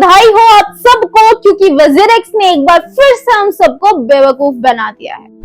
बधाई हो आप सबको, क्योंकि वजीरेक्स ने एक बार फिर से हम सबको बेवकूफ बना दिया है।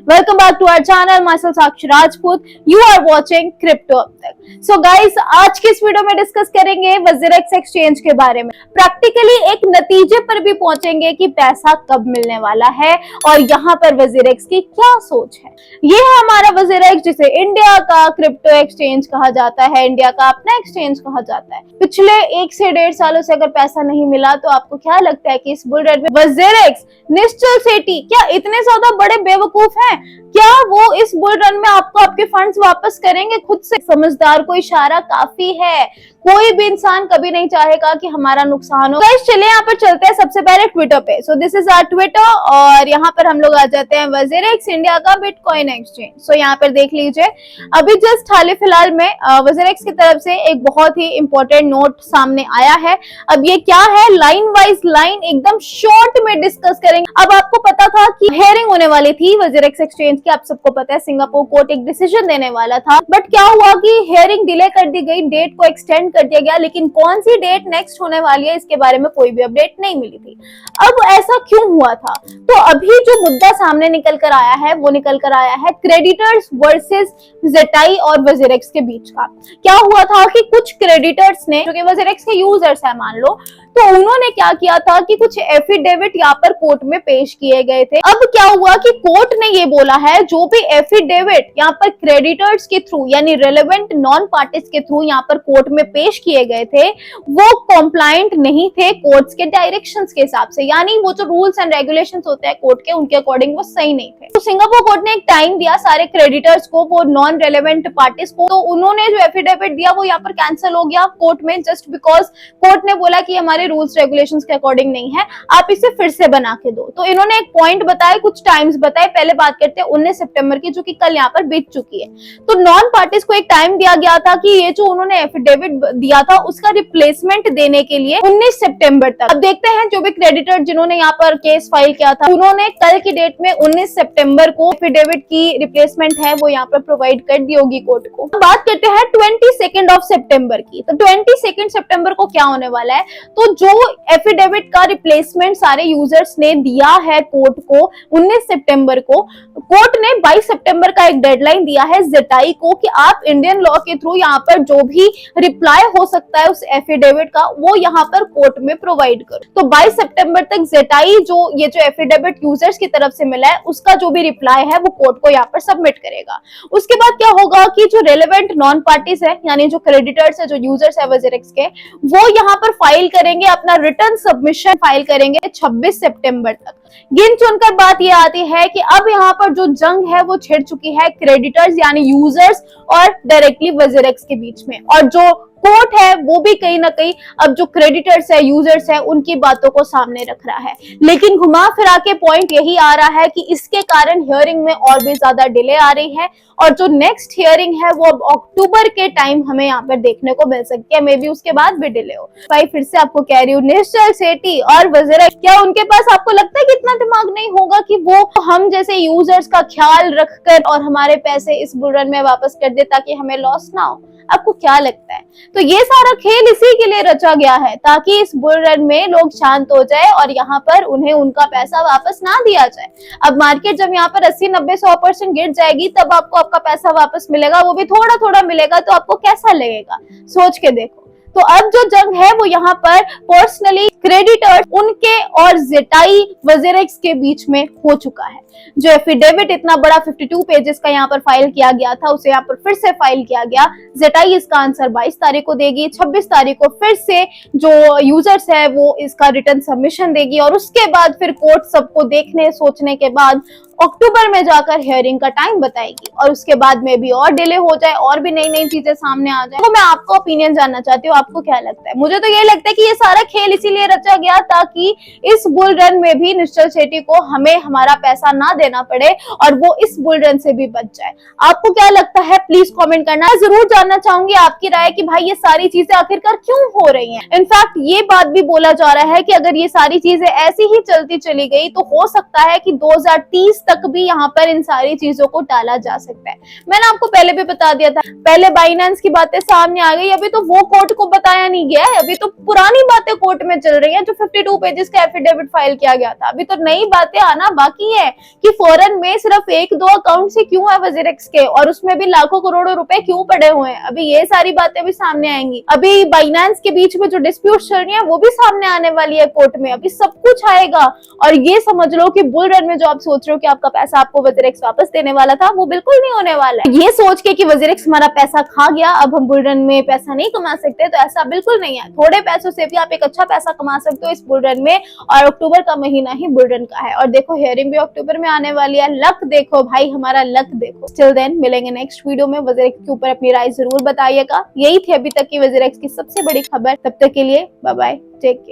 Welcome back to our channel, myself Sakshi Rajput. You are watching crypto अब तक। सो गाइस, आज के इस वीडियो में डिस्कस करेंगे वजीरेक्स एक्सचेंज के बारे में। प्रैक्टिकली एक नतीजे पर भी पहुंचेंगे कि पैसा कब मिलने वाला है और यहाँ पर वजीरेक्स की क्या सोच है। ये है हमारा वजीरेक्स, जिसे इंडिया का क्रिप्टो एक्सचेंज कहा जाता है, इंडिया का अपना एक्सचेंज कहा जाता है। पिछले 1 से 1.5 सालों से अगर पैसा नहीं मिला तो आपको क्या लगता है कि इस बुल रन में वजीरेक्स, निश्चल सेठी क्या इतने ज्यादा बड़े बेवकूफ हैं? क्या वो इस बुल रन में आपको आपके फंड्स वापस करेंगे? खुद से समझदार को इशारा काफी है। कोई भी इंसान कभी नहीं चाहेगा कि हमारा नुकसान हो। गाइस चलिए यहाँ पर चलते हैं सबसे पहले ट्विटर पे। So this is our Twitter और यहाँ पर हम लोग आ जाते हैं वजीरेक्स इंडिया का बिटकॉइन एक्सचेंज। सो यहाँ पर देख लीजिए, अभी जस्ट हाल फिलहाल में वजीरेक्स की तरफ से एक बहुत ही इंपॉर्टेंट नोट सामने आया है। अब ये क्या है, लाइन वाइज लाइन एकदम शॉर्ट में डिस्कस करेंगे। अब आपको पता था कि हेयरिंग होने वाली थी वजीरेक्स एक्सचेंज की, आप सबको पता है सिंगापुर कोर्ट एक डिसीजन देने वाला था, बट क्या हुआ कि हेयरिंग डिले कर दी गई, डेट को एक्सटेंड कर दिया गया, लेकिन कौन सी डेट नेक्स्ट होने वाली है इसके बारे में कोई भी अपडेट नहीं मिली थी। अब ऐसा क्यों हुआ था? तो अभी जो मुद्दा सामने निकल कर आया है वो निकल कर आया है क्रेडिटर्स वर्सेस जेटाई और वजीरेक्स के बीच का। क्या हुआ था कि कुछ क्रेडिटर्स ने, जो कि वजीरेक्स के यूजर्स है मान लो, तो उन्होंने क्या किया था कि कुछ एफिडेविट यहाँ पर कोर्ट में पेश किए गए थे। अब क्या हुआ कि कोर्ट ने ये बोला है जो भी एफिडेविट यहाँ पर क्रेडिटर्स के थ्रू यानी रेलेवेंट नॉन पार्टीज के थ्रू यहाँ पर कोर्ट में पेश किए गए थे वो कॉम्प्लायंट नहीं थे कोर्ट्स के डायरेक्शंस के हिसाब से, यानी वो जो रूल्स एंड रेगुलेशंस होते हैं कोर्ट के उनके अकॉर्डिंग वो सही नहीं थे। तो सिंगापुर कोर्ट ने एक टाइम दिया सारे क्रेडिटर्स को, वो नॉन रेलेवेंट पार्टीज को। तो उन्होंने जो एफिडेविट दिया वो यहाँ पर कैंसिल हो गया कोर्ट में, जस्ट बिकॉज कोर्ट ने बोला कि हमारे रूल्स रेगुलेशंस के अकॉर्डिंग नहीं है, आप इसे फिर से बना के दो। तो इन्होंने एक पॉइंट बताए, कुछ टाइम्स बताए। पहले बात करते हैं 19 सितंबर की, जो कि कल यहाँ पर बीत चुकी है। तो नॉन पार्टीज को एक टाइम दिया गया था कि ये जो उन्होंने एफिडेविट दिया था उसका रिप्लेसमेंट देने के लिए 19 सितंबर तक। अब देखते हैं जो भी क्रेडिटर जिन्होंने यहाँ पर केस फाइल किया था उन्होंने कल की डेट में 19 सितंबर को एफिडेविट की रिप्लेसमेंट है वो यहाँ पर प्रोवाइड कर दी होगी कोर्ट को। बात करते हैं 22 सितंबर की। तो 22 सितंबर को क्या होने वाला है, तो जो एफिडेविट का रिप्लेसमेंट सारे यूजर्स ने दिया है कोर्ट को 19 सितंबर को, कोर्ट ने 22 सितंबर का एक डेडलाइन दिया है जेटाई को कि आप इंडियन लॉ के थ्रू यहाँ पर जो भी रिप्लाई हो सकता है उस एफिडेविट का वो यहाँ पर कोर्ट में प्रोवाइड करो। तो 22 सितंबर तक जेटाई ये जो एफिडेविट यूजर्स की तरफ से मिला है उसका जो भी रिप्लाई है वो कोर्ट को यहाँ पर सबमिट करेगा। उसके बाद क्या होगा कि जो रेलेवेंट नॉन पार्टीज है यानी जो क्रेडिटर्स है, जो यूजर्स है वजीरेक्स के, वो यहाँ पर फाइल करेंगे, अपना रिटर्न सबमिशन फाइल करेंगे 26 सितंबर तक। गिन चुनकर बात ये आती है कि अब यहाँ पर जो जंग है वो छिड़ चुकी है क्रेडिटर्स यानी यूजर्स और डायरेक्टली वजीरेक्स के बीच में, और जो कोर्ट है वो भी कहीं ना कहीं अब जो क्रेडिटर्स है, यूजर्स है, उनकी बातों को सामने रख रहा है। लेकिन घुमा फिरा के पॉइंट यही आ रहा है कि इसके कारण हियरिंग में और भी ज्यादा डिले आ रही है और जो नेक्स्ट हियरिंग है वो अब अक्टूबर के टाइम हमें यहाँ पर देखने को मिल सकती है, मे बी उसके बाद भी डिले हो। भाई फिर से आपको कह रही हूँ, निश्चल सेठी और वजीरेक्स, क्या उनके पास आपको लगता है कि इतना दिमाग नहीं होगा कि वो हम जैसे यूजर्स का ख्याल रखकर और हमारे पैसे इस बुल रन में वापस कर दे ताकि हमें लॉस ना हो? आपको क्या लगता है? तो ये सारा खेल इसी के लिए रचा गया है ताकि इस बुल रन में लोग शांत हो जाए और यहाँ पर उन्हें उनका पैसा वापस ना दिया जाए। अब मार्केट जब यहाँ पर 80, 90, 100% गिर जाएगी तब आपको आपका पैसा वापस मिलेगा, वो भी थोड़ा थोड़ा मिलेगा, तो आपको कैसा लगेगा? सोच के देखो। तो अब जो जंग है वो यहाँ पर पर्सनली क्रेडिटर्स उनके और जेटाई वजीरेक्स के बीच में हो चुका है। जो एफिडेविट इतना बड़ा 52 पेजेस का यहाँ पर फाइल किया गया था उसे यहाँ पर फिर से फाइल किया गया। जेटाई इसका आंसर 22 तारीख को देगी, 26 तारीख को फिर से जो यूजर्स है वो इसका रिटर्न सबमिशन देगी और उसके बाद फिर कोर्ट सबको देखने सोचने के बाद अक्टूबर में जाकर हियरिंग का टाइम बताएगी और उसके बाद में भी और डिले हो जाए और भी नई नई चीजें सामने आ जाए। तो मैं आपको ओपिनियन जानना चाहती हूँ, आपको क्या लगता है? मुझे तो ये लगता है कि ये सारा खेल इसीलिए रचा गया ताकि इस बुल रन में भी निश्चल सेठी को हमें हमारा पैसा ना देना पड़े और वो इस बुल रन से भी बच जाए। आपको क्या लगता है प्लीज कमेंट करना। जरूर जानना चाहूंगी आपकी राय कि भाई ये सारी चीजें आखिरकार क्यों हो रही हैं। इनफैक्ट ये बात भी बोला जा रहा है कि अगर ये सारी चीजें ऐसी ही चलती चली गई तो हो सकता है कि 2030 तक भी यहाँ पर इन सारी चीजों को टाला जा सकता है। मैंने आपको पहले भी बता दिया था, पहले बाइनेंस की बातें सामने आ गई, अभी तो वो कोर्ट को बताया नहीं गया है, अभी तो पुरानी बातें कोर्ट में चल रही है, जो 52 पेजेस का एफिडेविट फाइल किया गया था। अभी तो नई बातें आना बाकी है कि फॉरेन में सिर्फ 1-2 अकाउंट से क्यों है वजीरेक्स के, और उसमें भी लाखों करोड़ों रुपए क्यों पड़े हुए हैं। अभी ये सारी बातें भी सामने आएंगी। अभी बाइनेंस के बीच में जो डिस्प्यूट चल रही है वो भी सामने आने वाली है कोर्ट में। अभी सब कुछ आएगा, और ये समझ लो कि बुल रन में जो आप सोच रहे हो कि आपका पैसा आपको वजीरेक्स वापस देने वाला था, वो बिल्कुल नहीं होने वाला है। ये सोच के कि वजीरेक्स हमारा पैसा खा गया, अब हम बुल रन में पैसा नहीं कमा सकते, तो ऐसा बिल्कुल नहीं है। थोड़े पैसों से भी आप एक अच्छा पैसा कमा सकते हो इस बुल रन में, और अक्टूबर का महीना ही बुल रन का है। और देखो हियरिंग भी अक्टूबर में आने वाली है। लक देखो भाई, हमारा लक देखो। टिल देन मिलेंगे नेक्स्ट वीडियो में। वजीरेक्स के ऊपर अपनी राय जरूर बताइएगा। यही थी अभी तक की वजीरेक्स की सबसे बड़ी खबर। तब तक के लिए बाय बाय, टेक केयर।